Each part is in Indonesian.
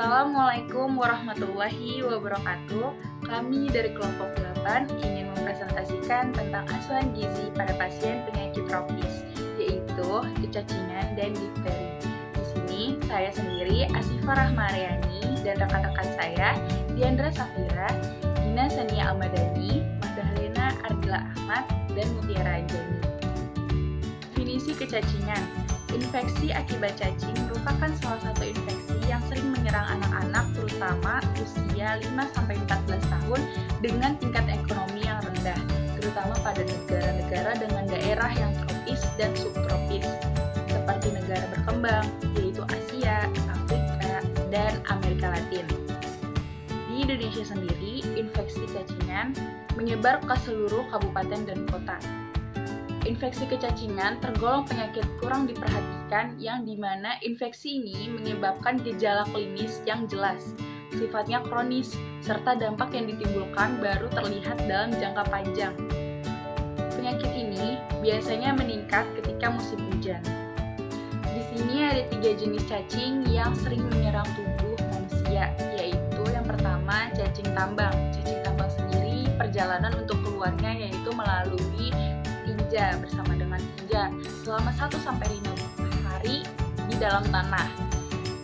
Assalamualaikum warahmatullahi wabarakatuh. Kami dari kelompok 8 ingin mempresentasikan tentang asuhan gizi pada pasien penyakit tropis, yaitu kecacingan dan difteri. Di sini saya sendiri, Asifah Rahmariani, dan rekan-rekan saya, Diandra Safira, Dina Sania Ahmadani, Magdalena Ardila Ahmad, dan Mutiara Anjani. Definisi kecacingan. Infeksi akibat cacing merupakan salah satu infeksi yang sering menyerang anak-anak terutama usia 5-14 tahun dengan tingkat ekonomi yang rendah, terutama pada negara-negara dengan daerah yang tropis dan subtropis, seperti negara berkembang, yaitu Asia, Afrika, dan Amerika Latin. Di Indonesia sendiri, infeksi cacingan menyebar ke seluruh kabupaten dan kota. Infeksi kecacingan tergolong penyakit kurang diperhatikan yang dimana infeksi ini menyebabkan gejala klinis yang jelas, sifatnya kronis, serta dampak yang ditimbulkan baru terlihat dalam jangka panjang. Penyakit ini biasanya meningkat ketika musim hujan. Di sini ada 3 jenis cacing yang sering menyerang tubuh manusia, yaitu yang pertama cacing tambang. Cacing tambang sendiri perjalanan untuk keluarnya yaitu melalui tinja bersama dengan tinja selama 1-5 hari di dalam tanah.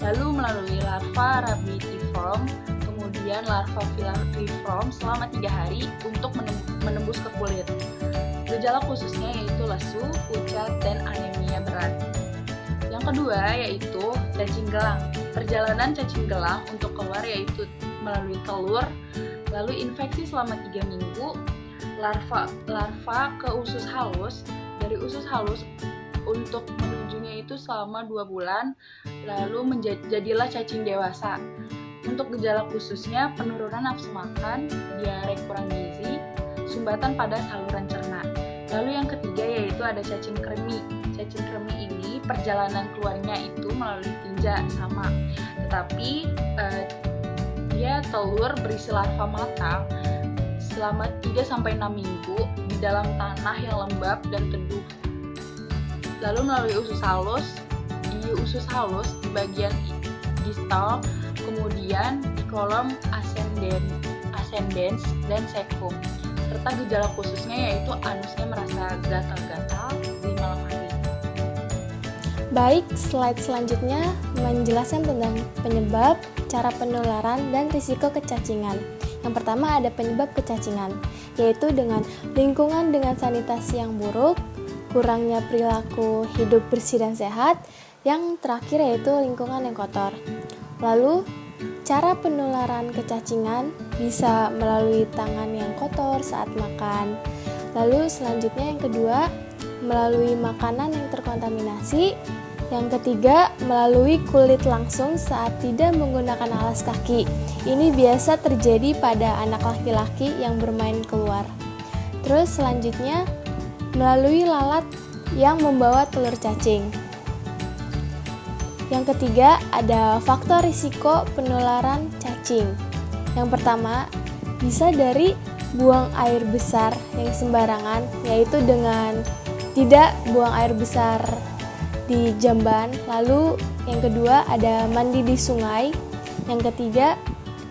Lalu melalui larva Rabitiform, kemudian larva Filariform selama 3 hari untuk menembus ke kulit. Gejala khususnya yaitu lesu, pucat, dan anemia berat. Yang kedua yaitu cacing gelang. Perjalanan cacing gelang untuk keluar yaitu melalui telur, lalu infeksi selama 3 minggu, larva ke usus halus, dari usus halus untuk menunjunya itu selama 2 bulan, lalu menjadilah cacing dewasa. Untuk gejala khususnya penurunan nafsu makan, diare kurang gizi, sumbatan pada saluran cerna. Lalu yang ketiga yaitu ada cacing kremi. Cacing kremi ini perjalanan keluarnya itu melalui tinja sama, tetapi dia telur berisi larva matang selama 3-6 minggu di dalam tanah yang lembab dan teduh. Lalu melalui usus halus, di usus halus di bagian distal, kemudian di kolom ascendens dan cecum. Serta gejala khususnya yaitu anusnya merasa gatal-gatal di malam hari. Baik, slide selanjutnya menjelaskan tentang penyebab, cara penularan, dan risiko kecacingan. Yang pertama ada penyebab kecacingan, yaitu dengan lingkungan dengan sanitasi yang buruk, kurangnya perilaku hidup bersih dan sehat, yang terakhir yaitu lingkungan yang kotor. Lalu, cara penularan kecacingan bisa melalui tangan yang kotor saat makan. Lalu selanjutnya yang kedua, melalui makanan yang terkontaminasi. Yang ketiga, melalui kulit langsung saat tidak menggunakan alas kaki. Ini biasa terjadi pada anak laki-laki yang bermain keluar. Terus selanjutnya, melalui lalat yang membawa telur cacing. Yang ketiga, ada faktor risiko penularan cacing. Yang pertama, bisa dari buang air besar yang sembarangan, yaitu dengan tidak buang air besar di jamban. Lalu yang kedua ada mandi di sungai. Yang ketiga,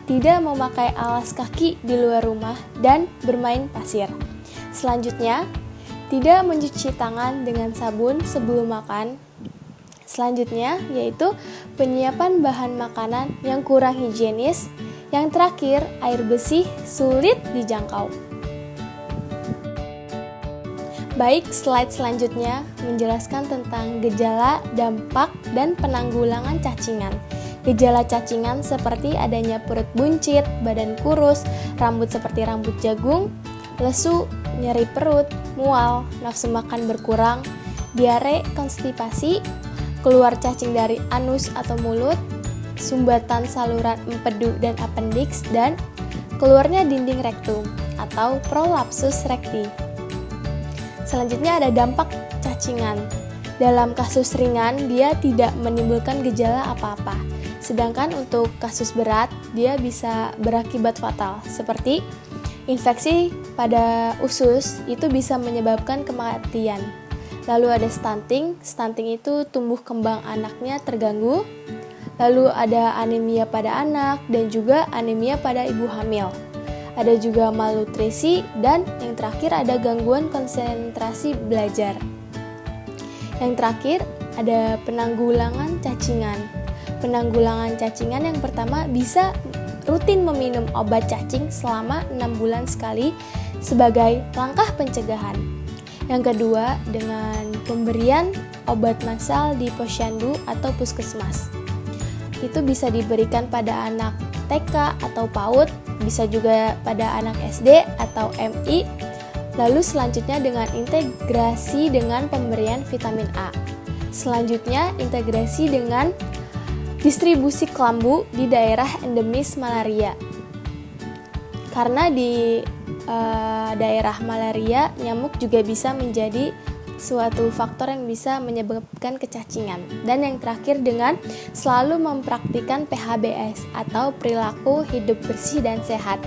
tidak memakai alas kaki di luar rumah dan bermain pasir. Selanjutnya, tidak mencuci tangan dengan sabun sebelum makan. Selanjutnya yaitu penyiapan bahan makanan yang kurang higienis. Yang terakhir, air bersih sulit dijangkau. Baik, slide selanjutnya menjelaskan tentang gejala, dampak, dan penanggulangan cacingan. Gejala cacingan seperti adanya perut buncit, badan kurus, rambut seperti rambut jagung, lesu, nyeri perut, mual, nafsu makan berkurang, diare, konstipasi, keluar cacing dari anus atau mulut, sumbatan saluran empedu dan appendix, dan keluarnya dinding rektum atau prolapsus recti. Selanjutnya ada dampak cacingan. Dalam kasus ringan, dia tidak menimbulkan gejala apa-apa. Sedangkan untuk kasus berat, dia bisa berakibat fatal, seperti infeksi pada usus itu bisa menyebabkan kematian. Lalu ada stunting itu tumbuh kembang anaknya terganggu. Lalu ada anemia pada anak dan juga anemia pada ibu hamil. Ada juga malnutrisi dan yang terakhir ada gangguan konsentrasi belajar. Yang terakhir ada penanggulangan cacingan. Penanggulangan cacingan yang pertama bisa rutin meminum obat cacing selama 6 bulan sekali sebagai langkah pencegahan. Yang kedua dengan pemberian obat massal di posyandu atau puskesmas. Itu bisa diberikan pada anak TK atau PAUD, bisa juga pada anak SD atau MI. Lalu selanjutnya dengan integrasi dengan pemberian vitamin A. Selanjutnya integrasi dengan distribusi kelambu di daerah endemis malaria. Karena di daerah malaria, nyamuk juga bisa menjadi suatu faktor yang bisa menyebabkan kecacingan. Dan yang terakhir dengan selalu mempraktikkan PHBS atau perilaku hidup bersih dan sehat.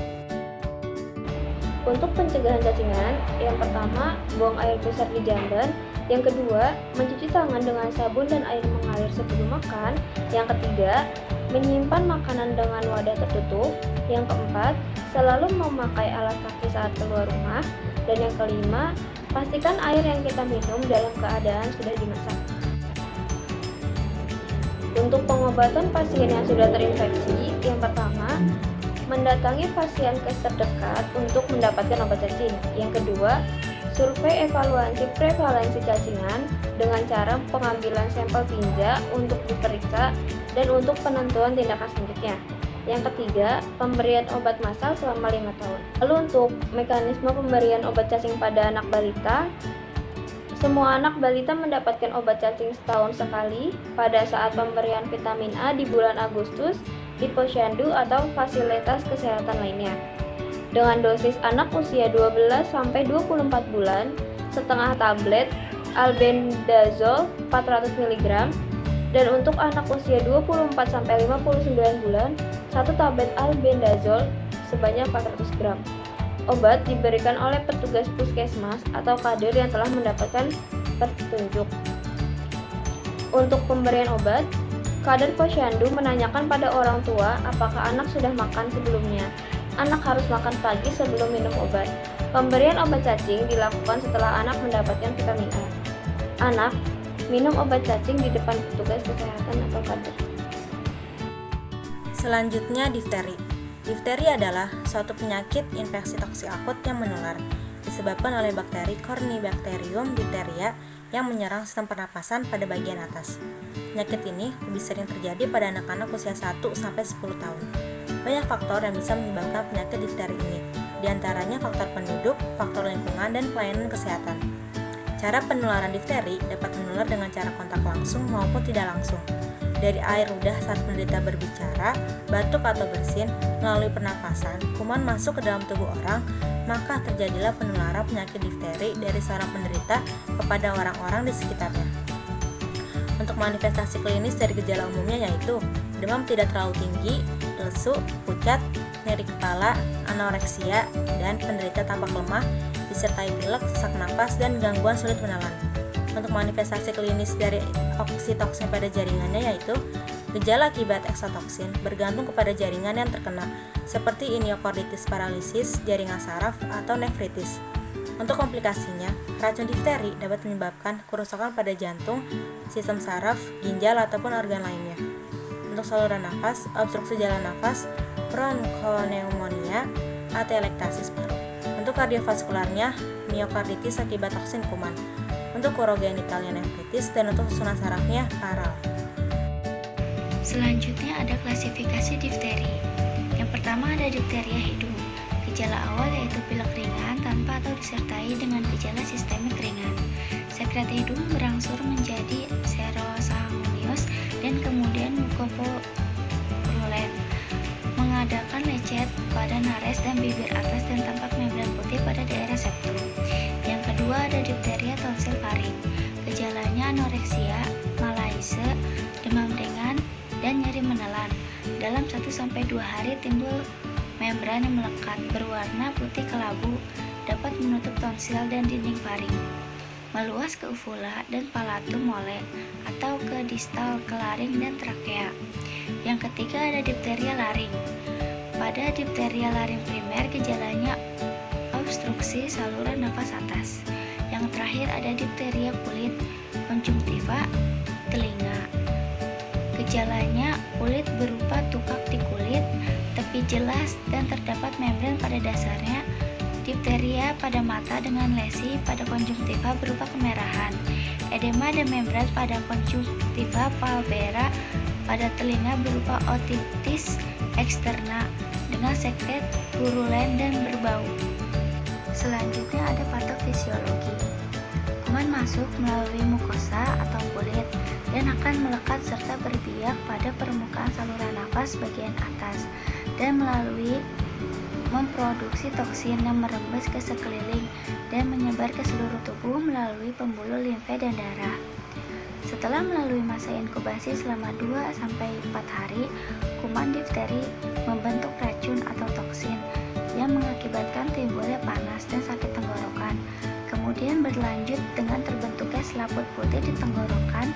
Untuk pencegahan cacingan, yang pertama, buang air besar di jamban. Yang kedua, mencuci tangan dengan sabun dan air mengalir sebelum makan. Yang ketiga, menyimpan makanan dengan wadah tertutup. Yang keempat, selalu memakai alas kaki saat keluar rumah. Dan yang kelima, pastikan air yang kita minum dalam keadaan sudah dimasak. Untuk pengobatan pasien yang sudah terinfeksi, yang pertama, mendatangi vaskes terdekat untuk mendapatkan obat cacing. Yang kedua, survei evaluasi prevalensi cacingan dengan cara pengambilan sampel tinja untuk diperiksa dan untuk penentuan tindakan selanjutnya. Yang ketiga, pemberian obat massal selama 5 tahun. Lalu untuk mekanisme pemberian obat cacing pada anak balita, semua anak balita mendapatkan obat cacing setahun sekali pada saat pemberian vitamin A di bulan Agustus di posyandu atau fasilitas kesehatan lainnya. Dengan dosis anak usia 12-24 bulan, setengah tablet albendazole 400 mg, dan untuk anak usia 24-59 bulan, 1 tablet albendazole sebanyak 400 gram. Obat diberikan oleh petugas puskesmas atau kader yang telah mendapatkan petunjuk. Untuk pemberian obat, kader posyandu menanyakan pada orang tua apakah anak sudah makan sebelumnya. Anak harus makan pagi sebelum minum obat. Pemberian obat cacing dilakukan setelah anak mendapatkan vitamin A. Anak minum obat cacing di depan petugas kesehatan atau kader. Selanjutnya difteri. Difteri adalah suatu penyakit infeksi toksik akut yang menular disebabkan oleh bakteri Corynebacterium diphtheria yang menyerang sistem pernapasan pada bagian atas. Penyakit ini lebih sering terjadi pada anak-anak usia 1-10 tahun. Banyak faktor yang bisa menyebabkan penyakit difteri ini, di antaranya faktor penduduk, faktor lingkungan, dan pelayanan kesehatan. Cara penularan difteri dapat menular dengan cara kontak langsung maupun tidak langsung. Dari air ludah saat penderita berbicara, batuk atau bersin, melalui pernapasan, kuman masuk ke dalam tubuh orang, maka terjadilah penularan penyakit difteri dari seorang penderita kepada orang-orang di sekitarnya. Untuk manifestasi klinis dari gejala umumnya yaitu demam tidak terlalu tinggi, lesu, pucat, nyeri kepala, anoreksia, dan penderita tampak lemah, disertai pilek, sesak napas, dan gangguan sulit menelan. Untuk manifestasi klinis dari oksitoksin pada jaringannya yaitu gejala akibat eksotoksin bergantung kepada jaringan yang terkena, seperti inokarditis paralisis, jaringan saraf, atau nefritis. Untuk komplikasinya, racun difteri dapat menyebabkan kerusakan pada jantung, sistem saraf, ginjal, ataupun organ lainnya. Untuk saluran nafas, obstruksi jalan nafas, bronchopneumonia, atelektasis paru. Untuk kardiovaskularnya, miokarditis akibat toksin kuman. Untuk urogenitalnya nefritis, dan untuk susunan sarafnya paral. Selanjutnya ada klasifikasi difteri. Yang pertama ada difteria hidung. Gejala awal yaitu pilek ringan tanpa atau disertai dengan gejala sistemik ringan. Sekret hidung berangsur menjadi serosanguineus dan kemudian mukoporulen, mengadakan lecet pada nares dan bibir atas dan tampak membran putih pada daerah septum. Yang kedua ada difteria tonsil faring. Gejalanya anoreksia, malaise, demam ringan, dan nyeri menelan. Dalam 1-2 hari timbul membran yang melekat berwarna putih kelabu, dapat menutup tonsil dan dinding faring, meluas ke uvula dan palatum mole atau ke distal ke laring dan trakea. Yang ketiga ada difteria laring. Pada difteria laring primer, gejalanya obstruksi saluran nafas atas. Yang terakhir ada difteria kulit, konjungtiva, telinga. Gejalanya kulit berupa tukak di kulit, tepi jelas, dan terdapat membran pada dasarnya. Difteria pada mata dengan lesi pada konjungtiva berupa kemerahan. Edema dan membran pada konjungtiva palpebra pada telinga berupa otitis eksterna dengan sekret purulen dan berbau. Selanjutnya ada patofisiologi. Kuman masuk melalui mukosa atau kulit dan akan melekat serta berbiak pada permukaan saluran nafas bagian atas dan melalui memproduksi toksin yang merembes ke sekeliling dan menyebar ke seluruh tubuh melalui pembuluh limfe dan darah. Setelah melalui masa inkubasi selama 2-4 hari, kuman difteri membentuk racun atau toksin yang mengakibatkan timbulnya panas dan sakit tenggorokan. Kemudian berlanjut dengan terbentuknya selaput putih di tenggorokan,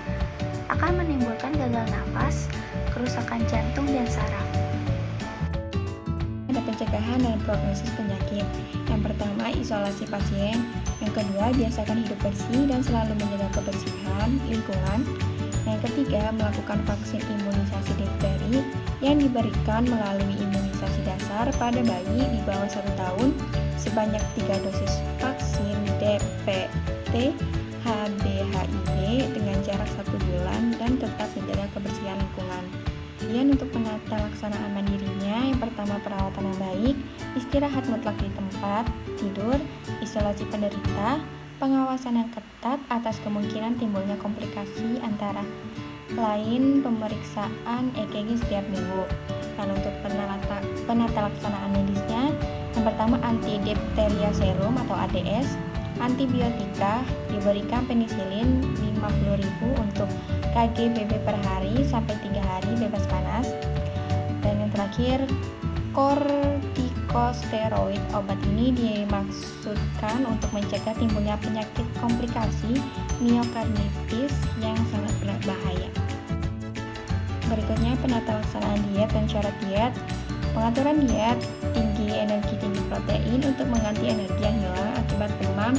akan menimbulkan gagal nafas, kerusakan jantung dan saraf. Ada pencegahan dan prognosis penyakit. Yang pertama, isolasi pasien. Yang kedua, biasakan hidup bersih dan selalu menjaga kebersihan lingkungan. Yang ketiga, melakukan vaksin imunisasi difteri yang diberikan melalui imunisasi dasar pada bayi di bawah 1 tahun sebanyak 3 dosis vaksin DPT HBHIB dengan jarak 1 bulan dan tetap menjaga kebersihan lingkungan. Kemudian untuk penata laksanaan mandirinya, yang pertama perawatan yang baik, istirahat mutlak di tempat tidur, isolasi penderita, pengawasan yang ketat atas kemungkinan timbulnya komplikasi antara lain pemeriksaan EKG setiap minggu. Dan untuk penata laksanaan medisnya, yang pertama antidifteria serum atau ADS, antibiotika diberikan penisilin 50.000 untuk kg/BB per hari sampai 3 hari bebas panas. Dan yang terakhir, kortikosteroid. Obat ini dimaksudkan untuk mencegah timbulnya penyakit komplikasi miokarditis yang sangat berbahaya. Berikutnya penata laksanaan diet dan syarat diet. Pengaturan diet tinggi energi, tinggi protein untuk mengganti energi yang hilang akibat demam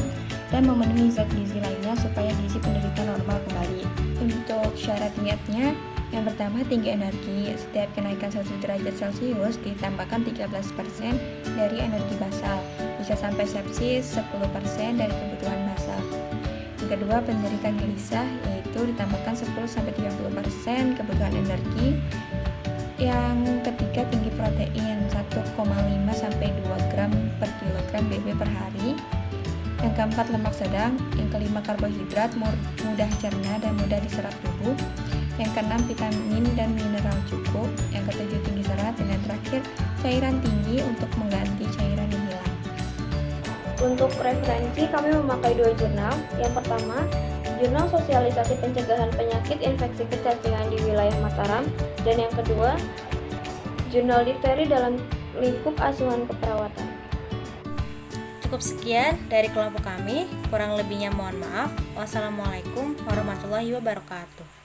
dan memenuhi zat gizi lainnya supaya gizi penderita normal kembali. Untuk syarat dietnya, yang pertama tinggi energi. Setiap kenaikan 1 derajat Celcius ditambahkan 13% dari energi basal. Jika sampai sepsis, 10% dari kebutuhan basal. Yang kedua, penderita gelisah, yaitu ditambahkan 10-30% kebutuhan energi. Yang ketiga, tinggi protein 1,5-2 gram per kilogram BB per hari. Yang keempat, lemak sedang. Yang kelima, karbohidrat mudah cerna dan mudah diserap tubuh. Yang keenam, vitamin dan mineral cukup. Yang ketujuh, tinggi serat. Dan yang terakhir, cairan tinggi untuk mengganti cairan yang hilang. Untuk referensi, kami memakai 2 jurnal. Yang pertama, Jurnal Sosialisasi Pencegahan Penyakit Infeksi Kecacingan di Wilayah Mataram, dan yang kedua, Jurnal Difteri dalam Lingkup Asuhan Keperawatan. Cukup sekian dari kelompok kami, kurang lebihnya mohon maaf. Wassalamualaikum warahmatullahi wabarakatuh.